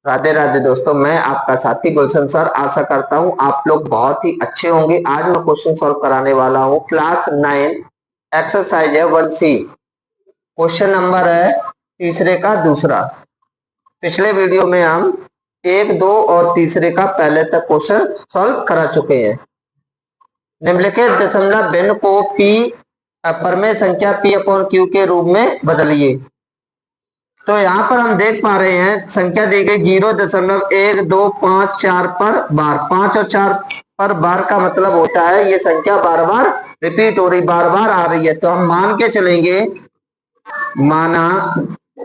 राधे राधे दोस्तों, मैं आपका साथी गुलशन सर। आशा करता हूँ आप लोग बहुत ही अच्छे होंगे। आज मैं क्वेश्चन सॉल्व कराने वाला हूँ। क्लास 9 एक्सरसाइज है 1C। क्वेश्चन नंबर है तीसरे का दूसरा। पिछले वीडियो में हम 1, 2 और तीसरे का पहले तक क्वेश्चन सॉल्व करा चुके हैं। निम्नलिखित दशमलव भिन्न को पी परमेय संख्या पी अपॉन क्यू के रूप में बदलिए। तो यहाँ पर हम देख पा रहे हैं संख्या दी गई 0.1254 पर बार। 5 और 4 पर बार का मतलब होता है ये संख्या बार बार रिपीट हो रही, बार बार आ रही है। तो हम मान के चलेंगे, माना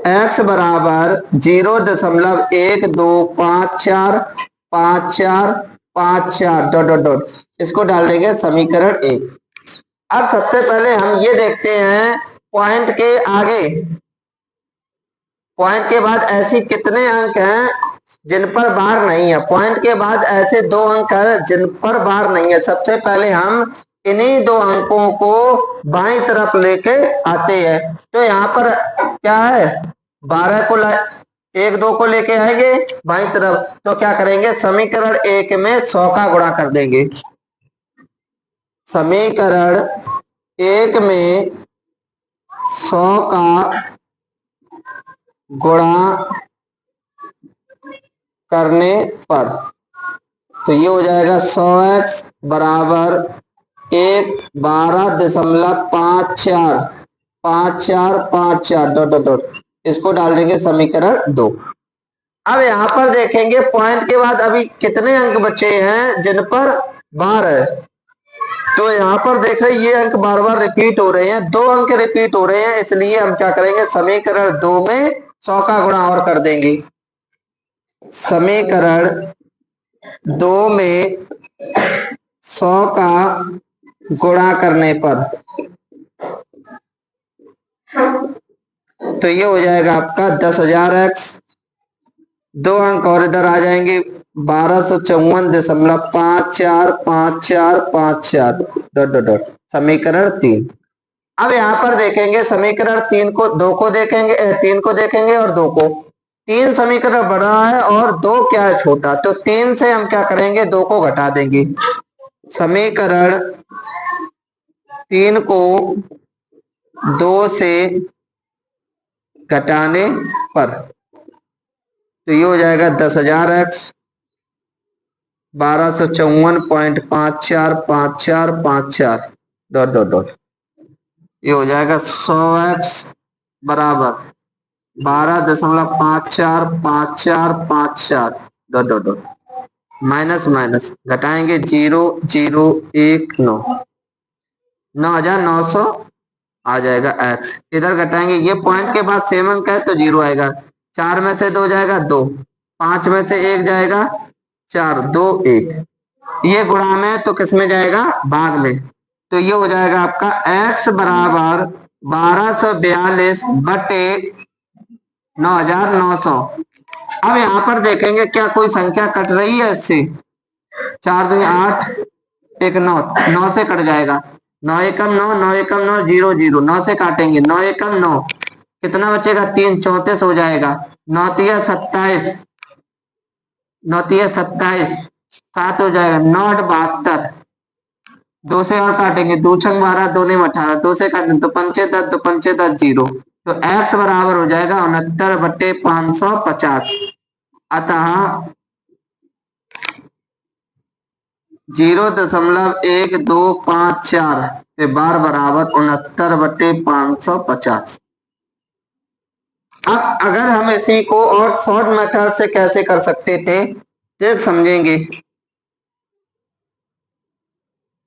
x बराबर 0.12545454 डॉट डॉट डॉट, इसको डाल देंगे समीकरण 1। अब सबसे पहले हम ये देखते हैं पॉइंट के आगे, पॉइंट के बाद ऐसी कितने अंक हैं जिन पर बार नहीं है। पॉइंट के बाद ऐसे 2 अंक हैं जिन पर बार नहीं है। सबसे पहले हम इन्हीं 2 अंकों को बाईं तरफ लेके आते हैं। तो यहाँ पर क्या है, 12 को 1, 2 को लेके आएंगे बाईं तरफ। तो क्या करेंगे, समीकरण 1 में 100 का गुणा कर देंगे। समीकरण 1 में 100 का गुणा करने पर तो ये हो जाएगा 100x बराबर 12.5454 डॉट डॉट डॉट, इसको डाल देंगे समीकरण 2। अब यहाँ पर देखेंगे पॉइंट के बाद अभी कितने अंक बचे हैं जिन पर बार है। तो यहाँ पर देख रहे ये अंक बार बार रिपीट हो रहे हैं, 2 अंक रिपीट हो रहे हैं, इसलिए हम क्या करेंगे, समीकरण 2 में 100 का गुणा और कर देंगे। समीकरण 2 में 100 का गुणा करने पर तो ये हो जाएगा आपका 10,000x। 2 अंक और इधर आ जाएंगे, 12545454 डॉट डॉट डॉट, समीकरण 3। अब यहाँ पर देखेंगे समीकरण 3 को 2 को देखेंगे, 3 को देखेंगे और 2 को। 3 समीकरण बड़ा है और 2 क्या है, छोटा। तो 3 से हम क्या करेंगे, 2 को घटा देंगे। समीकरण 3 को 2 से घटाने पर तो ये हो जाएगा 10,000x 1254.5454 डॉट डॉट डॉट, ये हो जाएगा 100x बराबर 12.545454 dot dot dot, minus minus घटाएंगे 0,019 9,900 आ जाएगा x। इधर घटाएंगे, ये पॉइंट के बाद सेम अंक है तो 0 आएगा। 4 में से 2 जाएगा 2, 5 में से 1 जाएगा 4, 2 1, ये गुणा में तो किस में जाएगा, भाग में। तो ये हो जाएगा आपका x बराबर 1242 बटे 9,900। अब यहाँ पर देखेंगे क्या कोई संख्या कट रही है इससे। 4 2 8 1 9, 9 से कट जाएगा। 9 एकम 9, 9 एकम 9 0 0, 9 से काटेंगे। 9 एकम 9, कितना बचेगा, 3 34 हो जाएगा। 9 तिया 27, 9 तिया 27, 7 हो जाएगा। 9 8 72, 2 से और काटेंगे, 2 छंग 12, 2 ने 18, 2 से काटेंगे तो 5 10, तो 5 10 0। तो x बराबर हो जाएगा 69 बटे 550। अतः 0.1254 के बार बराबर 69 बटे 550। अब अगर हम इसी को और शॉर्ट मेथड से कैसे कर सकते थे, देख समझेंगे।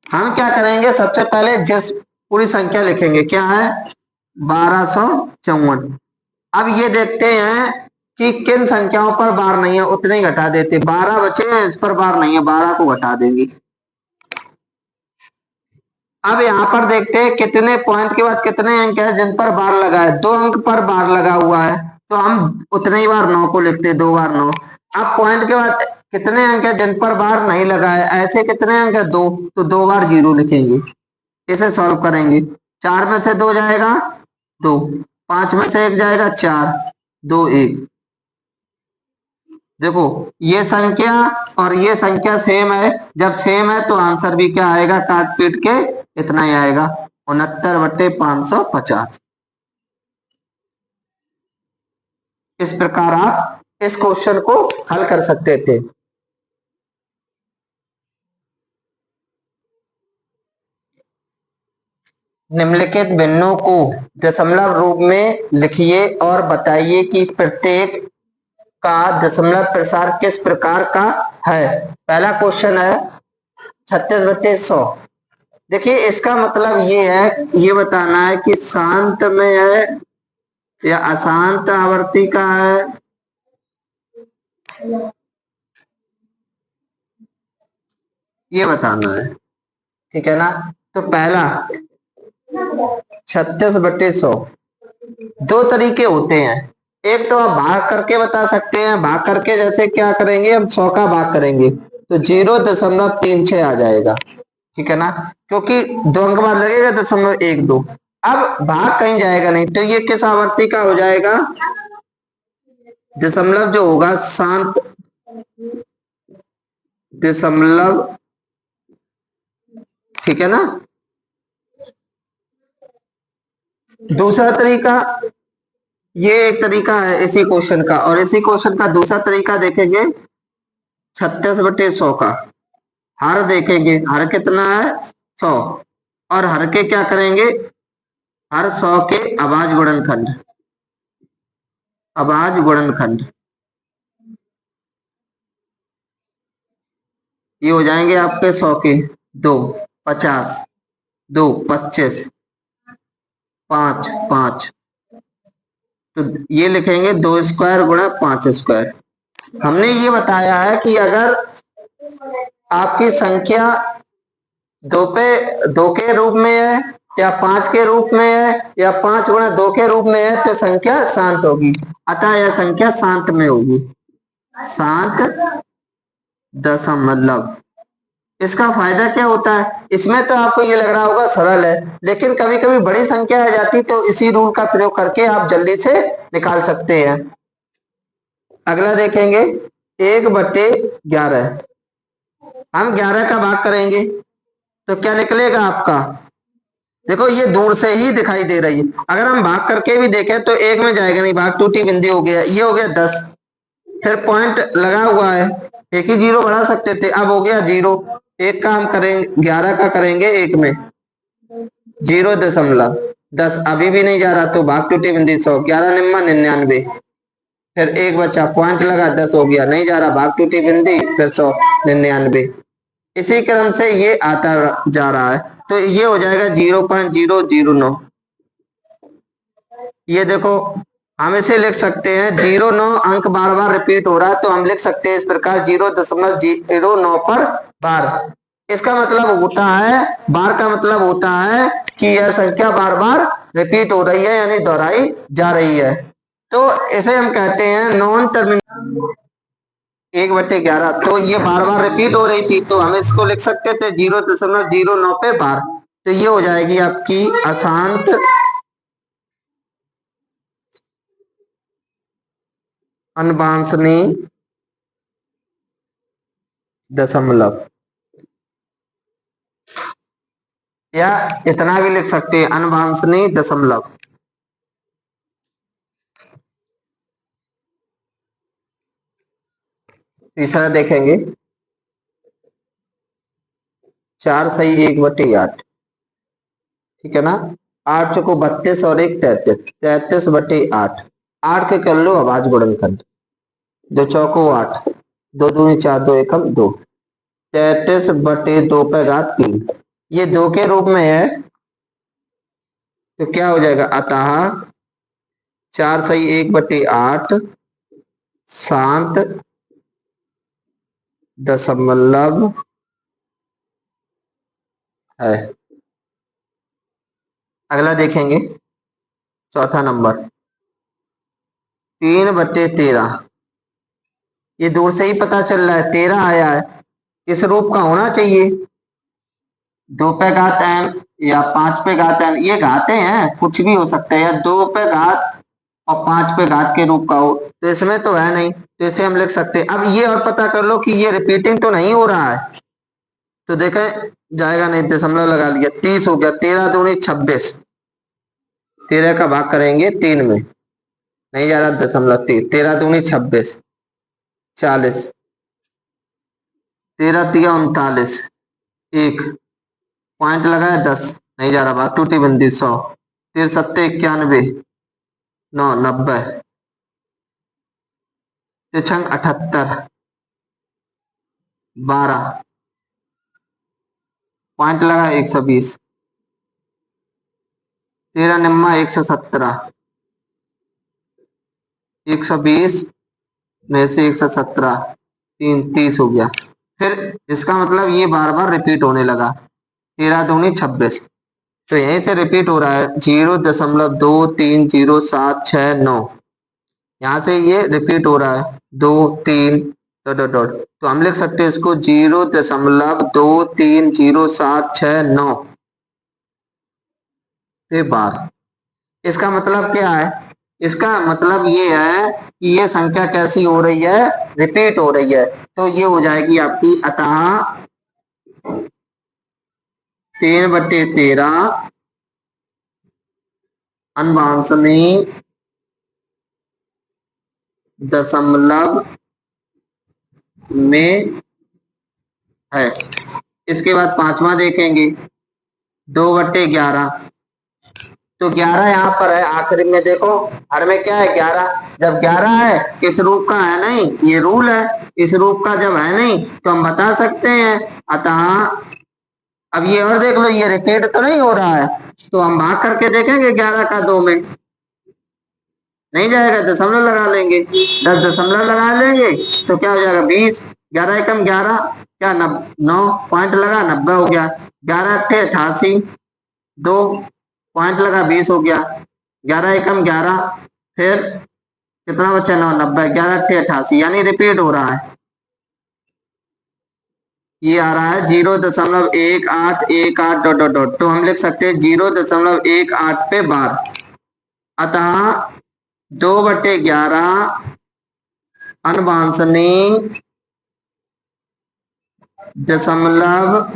हम क्या करेंगे, सबसे पहले जिस पूरी संख्या लिखेंगे, क्या है 1254। अब ये देखते हैं कि किन संख्याओं पर बार नहीं है, उतने ही घटा देते। 12 बचे हैं, इस पर बार नहीं है, 12 को घटा देंगे। अब यहाँ पर देखते हैं कितने पॉइंट के बाद कितने अंक है जिन पर बार लगा है। 2 अंक पर बार लगा हुआ है तो हम उतने ही बार 9 को लिखते, 2 बार 9। अब पॉइंट के बाद कितने अंक है जिन पर बार नहीं लगा है, ऐसे कितने अंक है 2, तो 2 बार 0 लिखेंगे। इसे सॉल्व करेंगे। 4 में से 2 जाएगा 2, 5 में से 1 जाएगा 4, 2 1, देखो ये संख्या और ये संख्या सेम है, जब सेम है तो आंसर भी क्या आएगा, काट पीट के इतना ही आएगा, 69/550। इस प्रकार आप इस क्वेश्चन को हल कर सकते थे। निम्नलिखित भिन्नों को दशमलव रूप में लिखिए और बताइए कि प्रत्येक का दशमलव प्रसार किस प्रकार का है। पहला क्वेश्चन है 36/100। देखिए इसका मतलब ये है, ये बताना है कि शांत में है या अशांत आवर्ती का है, ये बताना है, ठीक है ना। तो पहला 36/100 दो तरीके होते हैं, एक तो आप भाग करके बता सकते हैं, भाग करके जैसे क्या करेंगे, हम 100 का भाग करेंगे तो 0.36 आ जाएगा, ठीक है ना, क्योंकि दो अंक बाद लगेगा 0.12। अब भाग कहीं जाएगा नहीं, तो ये किस आवर्ती का हो जाएगा, दशमलव जो होगा शांत दशमलव, ठीक है ना। दूसरा तरीका, ये एक तरीका है इसी क्वेश्चन का, और इसी क्वेश्चन का दूसरा तरीका देखेंगे 36/100 का। हर देखेंगे, हर कितना है 100, और हर के क्या करेंगे, हर 100 के अभाज्य गुणनखंड, अभाज्य गुणनखंड ये हो जाएंगे आपके 100 के 2 50, 2 25, 5 5, तो ये लिखेंगे 2 स्क्वायर गुणा 5 स्क्वायर। हमने ये बताया है कि अगर आपकी संख्या दो के रूप में है या 5 के रूप में है या 5 गुणा 2 के रूप में है तो संख्या शांत होगी, अतः यह संख्या शांत में होगी, शांत दशमलव। इसका फायदा क्या होता है, इसमें तो आपको ये लग रहा होगा सरल है, लेकिन कभी कभी बड़ी संख्या आ जाती तो इसी रूल का प्रयोग करके आप जल्दी से निकाल सकते हैं। अगला देखेंगे 1/11, हम 11 का भाग करेंगे तो क्या निकलेगा आपका, देखो ये दूर से ही दिखाई दे रही है, अगर हम भाग करके भी देखें तो एक में जाएगा नहीं, भाग टूटी बिंदी हो गया, ये हो गया 10, फिर पॉइंट लगा हुआ है, एक ही जीरो बढ़ा सकते थे, अब हो गया 0, एक का हम करेंगे 11 का करेंगे एक में 0.10, अभी भी नहीं जा रहा तो भाग टूटी बिंदी 100, 11 निम्मा 99, फिर एक बचा पॉइंट लगा 10 हो गया, नहीं जा रहा भाग टूटी बिंदी, फिर 100 99, इसी क्रम से ये आता जा रहा है, तो ये हो जाएगा 0.009। ये देखो हम इसे लिख सकते हैं 09 अंक बार बार रिपीट हो रहा है तो हम लिख सकते हैं इस प्रकार 0.09 पर बार। इसका मतलब होता है, बार का मतलब होता है कि यह संख्या बार बार रिपीट हो रही है यानी दोहराई जा रही है, तो इसे हम कहते हैं नॉन टर्मिनल 1/11। तो ये बार बार रिपीट हो रही थी तो हम इसको लिख सकते थे 0.09 पे बार, तो ये हो जाएगी आपकी अशांत अनवांछनीय दशमलव, या इतना भी लिख सकते हैं अनवांछनीय दशमलव। तीसरा देखेंगे 4 सही 1/8, ठीक है ना, 8 चौको 32 और 1 33, 33/8, 8 के कर लो अभाज्य गुणनखंड, 2 चौको 8, 2 दूनी 4, 2 एकम 2, 33/2 पे घात 3, ये 2 के रूप में है तो क्या हो जाएगा, अतः 4 सही 1/8 शांत दशमलव है। अगला देखेंगे चौथा नंबर 3/13, ये दूर से ही पता चल रहा है 13 आया है, इस रूप का होना चाहिए, 2 पे घात m या 5 पे घात n, ये घाते हैं कुछ भी हो सकता है, या 2 पे घात और 5 पे घात के रूप का हो, तो इसमें तो है नहीं, तो इसे हम लिख सकते हैं। अब ये और पता कर लो कि ये रिपीटिंग तो नहीं हो रहा है, तो देखें जाएगा नहीं, दशमलव लगा लिया, 30 हो गया, 13 दूनी 26, 13 का भाग करेंगे 3 में, नहीं जा रहा दशमलव 3, 13 दूनी 26, 40, 13 तिया 39, एक पॉइंट लगाया 10, नहीं जा रहा भाग, टूटी बंदी 100, 13 सत्ते 91, 9 90, तिरछंग 78, 12 पॉइंट लगा 120, 13 निम्मा 117, 120 में से 117, 3 30 हो गया। फिर इसका मतलब ये बार बार रिपीट होने लगा, 13 दूनी 26, तो यहीं से रिपीट हो रहा है 0.230769, यहाँ से ये रिपीट हो रहा है 2 3 डॉट डॉट डॉट, तो हम लिख सकते हैं इसको 0.230769 पे बार। इसका मतलब क्या है, इसका मतलब ये है कि ये संख्या कैसी हो रही है, रिपीट हो रही है, तो ये हो जाएगी आपकी अतः 3/13 अनवांसनीय दशमलव में है। इसके बाद पांचवा देखेंगे 2/11, तो 11 यहाँ पर है आखिरी में, देखो हर में क्या है 11, जब 11 है इस रूप का है नहीं, ये रूल है, इस रूप का जब है नहीं तो हम बता सकते हैं अतः, अब ये और देख लो ये रिपीट तो नहीं हो रहा है, तो हम भाग करके देखेंगे 11 का 2 में, नहीं जाएगा दशमलव लगा लेंगे, 10 दशमलव लगा लेंगे तो क्या हो जाएगा 20, 11 एकम 11, क्या 9 पॉइंट लगा 90 हो गया, 11 अट्ठे 88, 2 पॉइंट लगा 20 हो गया, 11 एकम 11, फिर कितना बचा 9 90, 11 अट्ठे 88, यानी रिपीट हो रहा है, ये आ रहा है 0.1818 डॉट डॉट डॉट, तो हम लिख सकते हैं 0.18 पे बार, अतः 2/11 अनवांछनीय दशमलव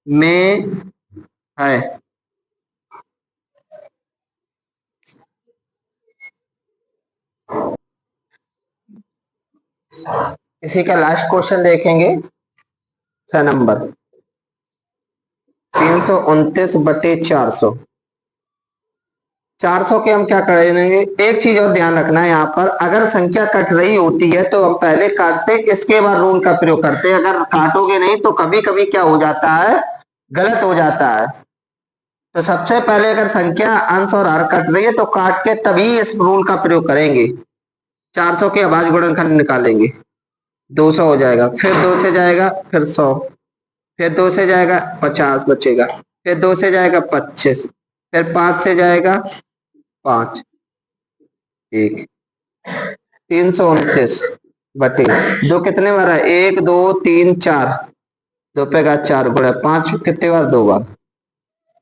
में है। इसी का लास्ट क्वेश्चन देखेंगे 6 नंबर, 329/400, 400 के हम क्या करेंगे, एक चीज और ध्यान रखना है यहाँ पर, अगर संख्या कट रही होती है तो हम पहले काटते, इसके बाद रूल का प्रयोग करते, अगर काटोगे नहीं तो कभी कभी क्या हो जाता है, गलत हो जाता है, तो सबसे पहले अगर संख्या अंश और हर कट रही है तो काट के तभी इस रूल का प्रयोग करेंगे, 400 के अभाज्य गुणनखंड निकालेंगे, 200 हो जाएगा, फिर 2 से जाएगा, फिर 100, फिर 2 से जाएगा 50 बचेगा, फिर 2 से जाएगा 25, फिर 5 से जाएगा 5, 1, 329/2 कितने बार है, 1 2 3 4, 2 पे का 4 गुणा 5 कितने बार, 2 बार,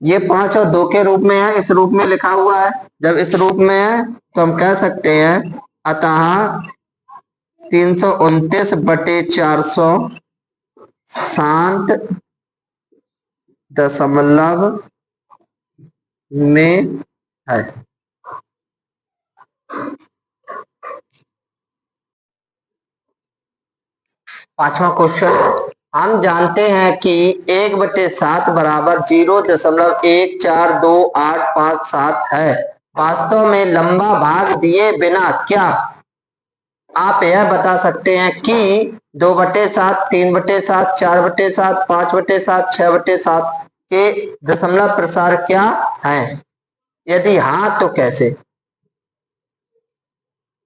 ये 5 और 2 के रूप में है, इस रूप में लिखा हुआ है, जब इस रूप में है तो हम कह सकते हैं अतः 329/400 शांत दशमलव में है। पांचवा क्वेश्चन, हम जानते हैं कि 1/7 बराबर 0.142857 है, वास्तव में लंबा भाग दिए बिना क्या आप यह बता सकते हैं कि 2/7, 3/7, 4/7, 5/7, 6/7 के दशमलव प्रसार क्या है, यदि हाँ तो कैसे,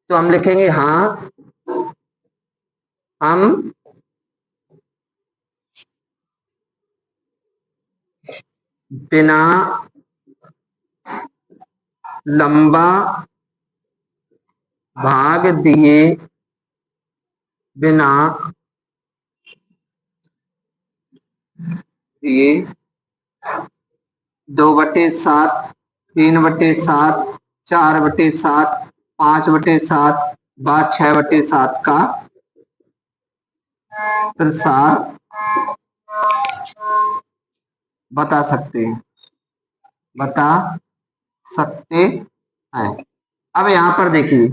तो हम लिखेंगे हाँ, हम बिना लंबा भाग दिए बिना ये 2/7, 3/7, 4/7, 5/7, बाद 6/7 का प्रसार बता सकते हैं, अब यहाँ पर देखिए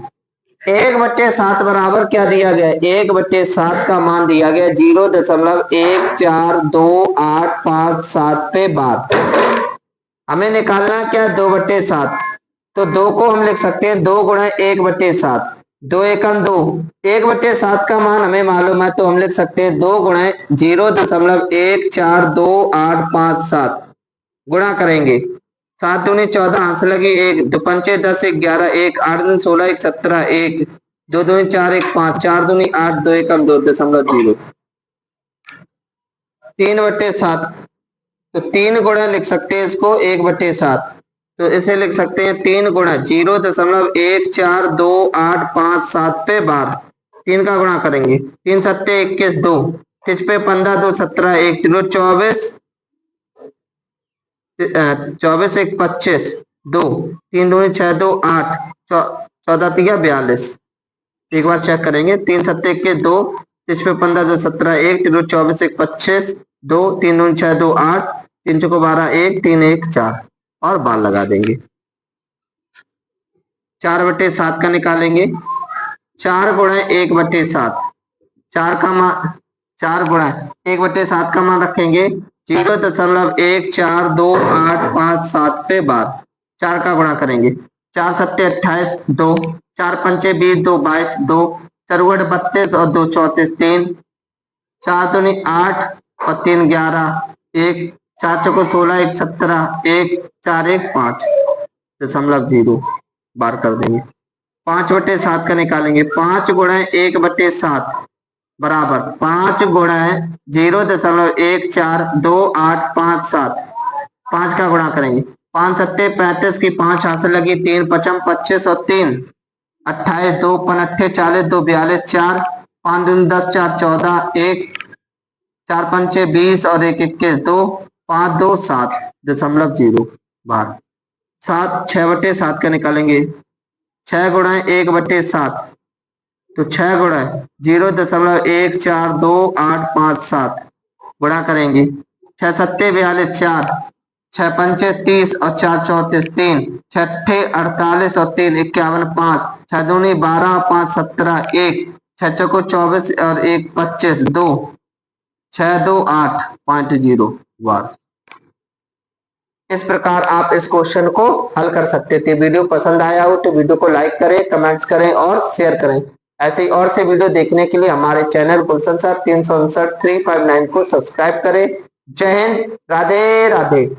1/7 बराबर क्या दिया गया है, 1/7 का मान दिया गया 0.14285 पे बार। हमें निकालना क्या 2/7, तो 2 को हम लिख सकते हैं 2 गुणा 1/7, 2 एकम 2, 1/7 का मान हमें मालूम है तो हम लिख सकते हैं 2 गुणा 0.14285 गुणा करेंगे, 7 दूनी 14, हाथ से लगी 1, 2 पंचे 10, 1 11, 1 8 दूनी 16, 1 17, 1 2 दूनी 4, 1 5, 4 दूनी 8, 2 एकम 2.0, 3/7, तो 3 गुणा लिख सकते हैं इसको 1/7, तो इसे लिख सकते हैं 3 गुणा 0.14285 पे बार, 3 का गुणा करेंगे, 3 सत्ते 21, 2 किस पे 15, 2 17, 1 24, 24 1 25, 2 3 दूनी 6, 2 8, 14 3 42, एक बार चेक करेंगे, 3 सत्ते 21, 2 किस पे 15, 2 17, 1 24 1 25, 2 3 दूनी 6, 2 8, 3 चौको 12, 1 3 1 4 और बार लगा देंगे। 4/7 का निकालेंगे, 4 गुणा 1/7, 4 का मान 4 गुणा 1/7 का मान रखेंगे 0.14285 पे बार, 4 का गुणा करेंगे, 4 सत्ते 28, 2 4 पंचे 20, 2 22, 2 4 32 और 2 34, 3 4 दूनी 8 और 3 11, 1 4 चौको 16, 1 17, 1 4 1 5.0 बार कर देंगे। 5/7 का निकालेंगे, 5 गुणा 1/7 बराबर 5 गुणा 0.14285, 5 का गुणा करेंगे, 5 सत्ते 35 की 5 हाथ से लगी 3 पचम 25 और 3 28, 2 5 40, 2 42, 4 5 दूनी 10, 4 14, 1 4 पंचे 20 और 1 21, 2 5 2 7.0 बार। 7 6/7 का निकालेंगे, 6 गुणा 1/7, तो 6 गुणा 0.14285 गुणा करेंगे, 6 सत्ते 42, 4 6 पंचे 30 और 4 34, 3 6 48 और 3 51, 5 6 दूनी 12, 5 17, 1 6 चौको 24 और 1 25, 2 6 2 8.0 बार। इस प्रकार आप इस क्वेश्चन को हल कर सकते थे। वीडियो पसंद आया हो तो वीडियो को लाइक करें, कमेंट्स करें और शेयर करें। ऐसे ही और से वीडियो देखने के लिए हमारे चैनल गुलशन सर 359 359 को सब्सक्राइब करें। जय हिंद, राधे राधे।